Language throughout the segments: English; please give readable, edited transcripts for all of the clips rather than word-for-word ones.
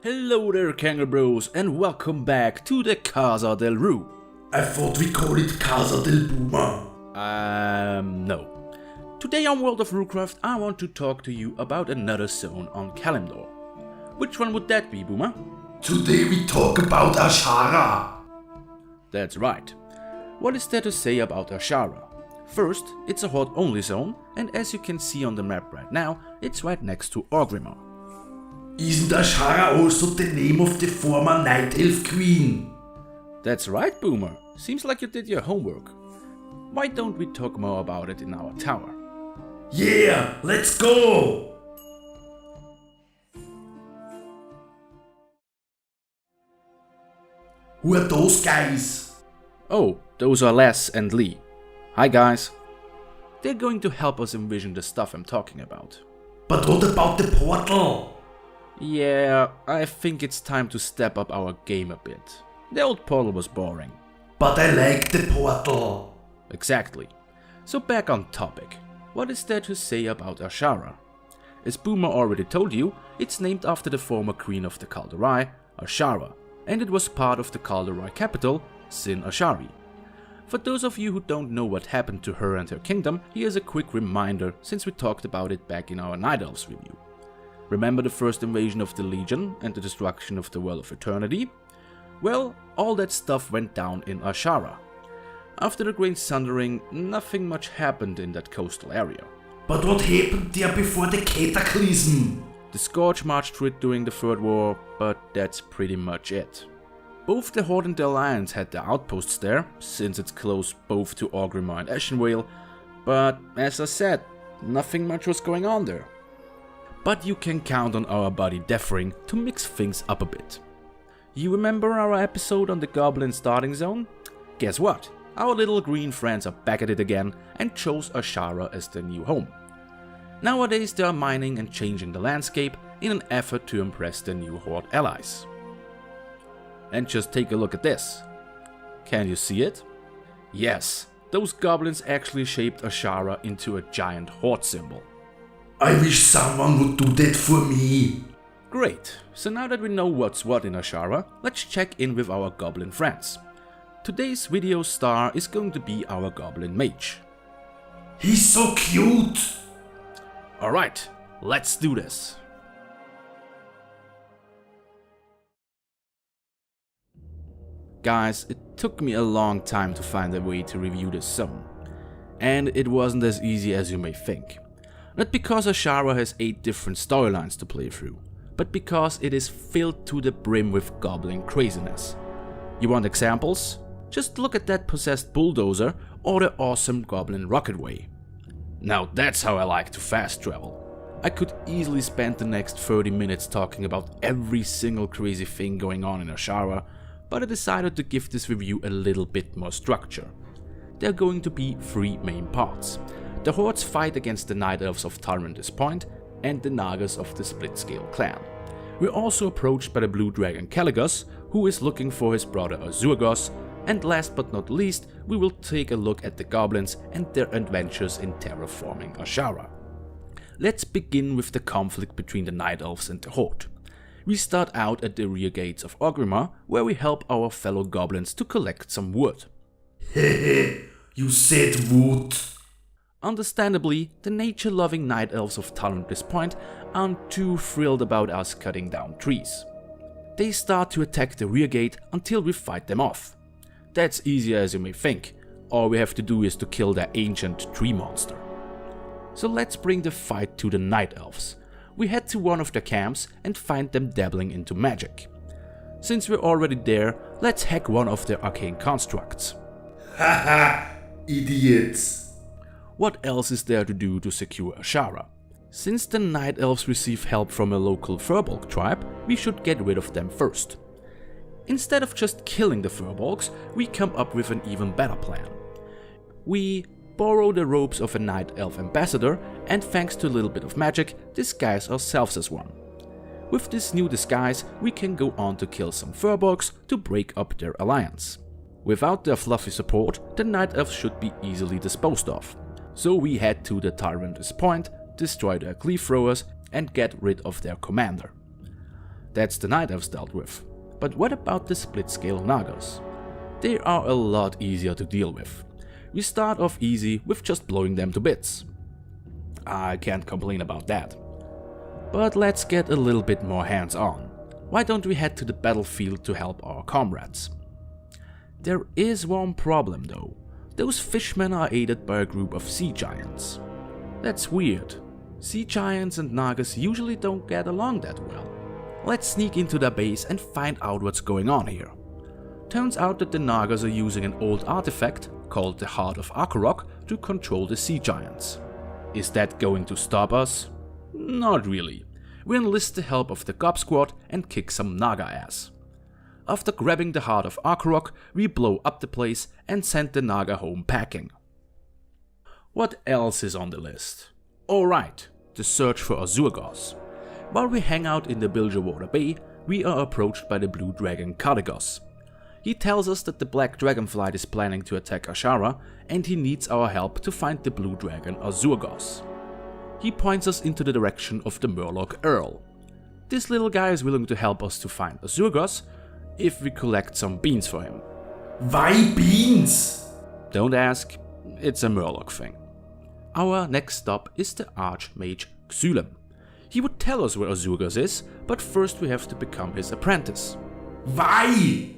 Hello there, Kangaroo Bros, and welcome back to the Casa del Roo. I thought we called it Casa del Boomer. No. Today on World of Roocraft, I want to talk to you about another zone on Kalimdor. Which one would that be, Boomer? Today we talk about Azshara. That's right. What is there to say about Azshara? First, it's a Horde-only zone, and as you can see on the map right now, it's right next to Orgrimmar. Isn't Azshara also the name of the former Night Elf Queen? That's right, Boomer. Seems like you did your homework. Why don't we talk more about it in our tower? Yeah, let's go! Who are those guys? Oh, those are Les and Lee. Hi guys. They're going to help us envision the stuff I'm talking about. But what about the portal? Yeah, I think it's time to step up our game a bit. The old portal was boring. But I like the portal. Exactly. So back on topic. What is there to say about Azshara? As Boomer already told you, it's named after the former queen of the Kaldorei, Azshara, and it was part of the Kaldorei capital, Sin Ashari. For those of you who don't know what happened to her and her kingdom, here's a quick reminder since we talked about it back in our Night Elves review. Remember the first invasion of the Legion and the destruction of the Well of Eternity? Well, all that stuff went down in Azshara. After the Great Sundering, nothing much happened in that coastal area. But what happened there before the cataclysm? The Scourge marched through it during the Third War, but that's pretty much it. Both the Horde and the Alliance had their outposts there, since it's close both to Orgrimmar and Ashenvale, but as I said, nothing much was going on there. But you can count on our buddy Deathring to mix things up a bit. You remember our episode on the Goblin starting zone? Guess what? Our little green friends are back at it again and chose Azshara as their new home. Nowadays they are mining and changing the landscape in an effort to impress their new Horde allies. And just take a look at this. Can you see it? Yes, those goblins actually shaped Azshara into a giant Horde symbol. I wish someone would do that for me. Great, so now that we know what's what in Azshara, let's check in with our goblin friends. Today's video star is going to be our goblin mage. He's so cute! Alright, let's do this. Guys, it took me a long time to find a way to review this zone. And it wasn't as easy as you may think. Not because Azshara has 8 different storylines to play through, but because it is filled to the brim with goblin craziness. You want examples? Just look at that possessed bulldozer or the awesome goblin rocketway. Now that's how I like to fast travel. I could easily spend the next 30 minutes talking about every single crazy thing going on in Azshara, but I decided to give this review a little bit more structure. There are going to be 3 main parts. The Horde's fight against the Night Elves of Talrandis Point and the Nagas of the Split-Scale clan. We're also approached by the Blue Dragon Caligos, who is looking for his brother Azurgos, and last but not least, we will take a look at the goblins and their adventures in terraforming Azshara. Let's begin with the conflict between the Night Elves and the Horde. We start out at the rear gates of Orgrimmar, where we help our fellow goblins to collect some wood. Hehe, you said wood. Understandably, the nature-loving Night Elves of Talrandis Point aren't too thrilled about us cutting down trees. They start to attack the rear gate until we fight them off. That's easier as you may think, all we have to do is to kill their ancient tree monster. So let's bring the fight to the Night Elves. We head to one of their camps and find them dabbling into magic. Since we're already there, let's hack one of their arcane constructs. Haha, idiots. What else is there to do to secure Azshara? Since the Night Elves receive help from a local Furbolg tribe, we should get rid of them first. Instead of just killing the Furbolgs, we come up with an even better plan. We borrow the robes of a Night Elf ambassador and thanks to a little bit of magic, disguise ourselves as one. With this new disguise, we can go on to kill some Furbolgs to break up their alliance. Without their fluffy support, the Night Elves should be easily disposed of. So we head to the Talrandis Point, destroy their cleave throwers and get rid of their commander. That's the Night Elves dealt with. But what about the split-scale Nagas? They are a lot easier to deal with. We start off easy with just blowing them to bits. I can't complain about that. But let's get a little bit more hands-on. Why don't we head to the battlefield to help our comrades? There is one problem though. Those fishmen are aided by a group of sea giants. That's weird. Sea giants and Nagas usually don't get along that well. Let's sneak into their base and find out what's going on here. Turns out that the Nagas are using an old artifact called the Heart of Akarok to control the sea giants. Is that going to stop us? Not really. We enlist the help of the Gob Squad and kick some Naga ass. After grabbing the Heart of Akarok, we blow up the place and send the Naga home packing. What else is on the list? Alright, the search for Azurgos. While we hang out in the Bilgewater Bay, we are approached by the blue dragon Kadagos. He tells us that the black dragonflight is planning to attack Azshara and he needs our help to find the blue dragon Azurgos. He points us into the direction of the Murloc Earl. This little guy is willing to help us to find Azurgos if we collect some beans for him. Why beans? Don't ask, it's a Murloc thing. Our next stop is the Archmage Xylem. He would tell us where Azurgos is, but first we have to become his apprentice. Why?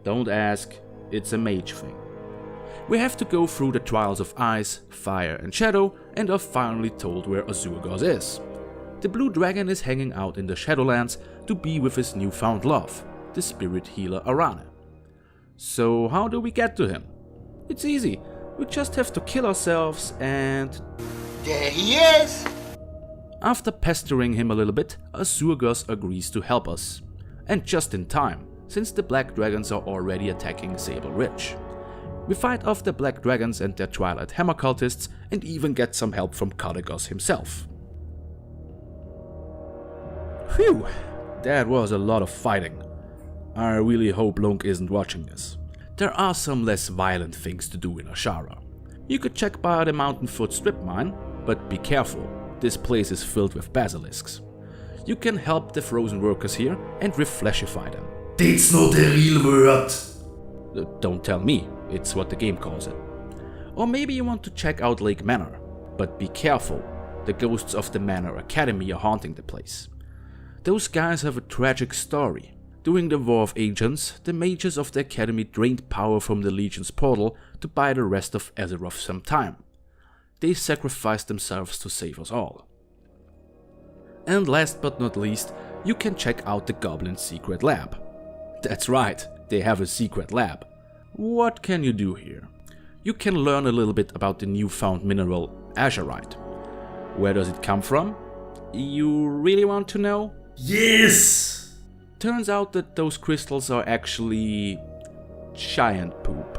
Don't ask, it's a mage thing. We have to go through the trials of ice, fire and shadow and are finally told where Azurgos is. The blue dragon is hanging out in the Shadowlands to be with his newfound love, the spirit healer Arane. So how do we get to him? It's easy, we just have to kill ourselves and... There he is! After pestering him a little bit, Azurgos agrees to help us. And just in time, since the black dragons are already attacking Sable Ridge. We fight off the black dragons and their Twilight Hammer cultists and even get some help from Kadagos himself. Phew, that was a lot of fighting. I really hope Lunk isn't watching this. There are some less violent things to do in Azshara. You could check by the Mountain Foot strip mine, but be careful, this place is filled with basilisks. You can help the frozen workers here and refleshify them. That's not a real word. Don't tell me, it's what the game calls it. Or maybe you want to check out Lake Manor, but be careful, the ghosts of the Manor Academy are haunting the place. Those guys have a tragic story. During the War of Agents, the mages of the Academy drained power from the Legion's portal to buy the rest of Azeroth some time. They sacrificed themselves to save us all. And last but not least, you can check out the Goblin's secret lab. That's right, they have a secret lab. What can you do here? You can learn a little bit about the newfound mineral Azurite. Where does it come from? You really want to know? Yes! Turns out that those crystals are actually giant poop.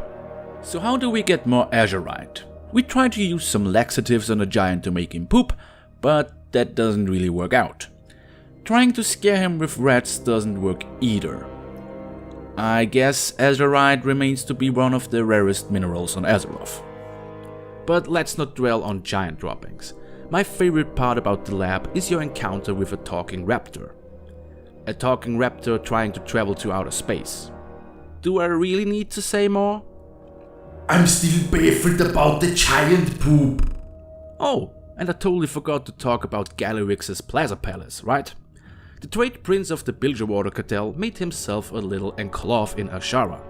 So how do we get more Azurite? We try to use some laxatives on a giant to make him poop, but that doesn't really work out. Trying to scare him with rats doesn't work either. I guess Azurite remains to be one of the rarest minerals on Azeroth. But let's not dwell on giant droppings. My favorite part about the lab is your encounter with a talking raptor. A talking raptor trying to travel to outer space. Do I really need to say more? I'm still baffled about the giant poop. Oh, and I totally forgot to talk about Galliwix's Plaza Palace, right? The trade prince of the Bilgewater cartel made himself a little enclave in Azshara.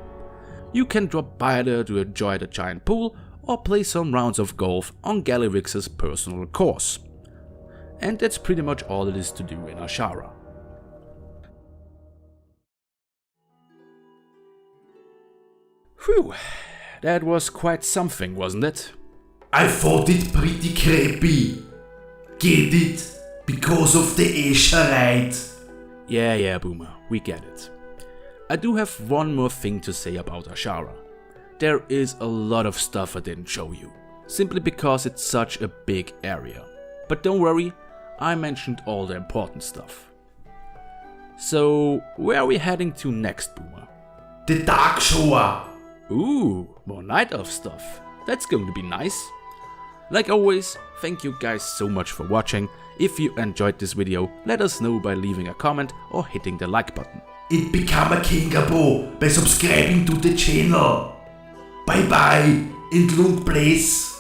You can drop by there to enjoy the giant pool or play some rounds of golf on Galliwix's personal course. And that's pretty much all it is to do in Azshara. Phew, that was quite something, wasn't it? I thought it pretty crappy. Get it? Because of the Azurite. Yeah, Boomer, we get it. I do have one more thing to say about Azshara. There is a lot of stuff I didn't show you, simply because it's such a big area. But don't worry, I mentioned all the important stuff. So, where are we heading to next, Boomer? The Dark Shore. Ooh, more Night Elf stuff. That's going to be nice. Like always, thank you guys so much for watching. If you enjoyed this video, let us know by leaving a comment or hitting the like button. And become a Kingabo by subscribing to the channel. Bye bye and long bless.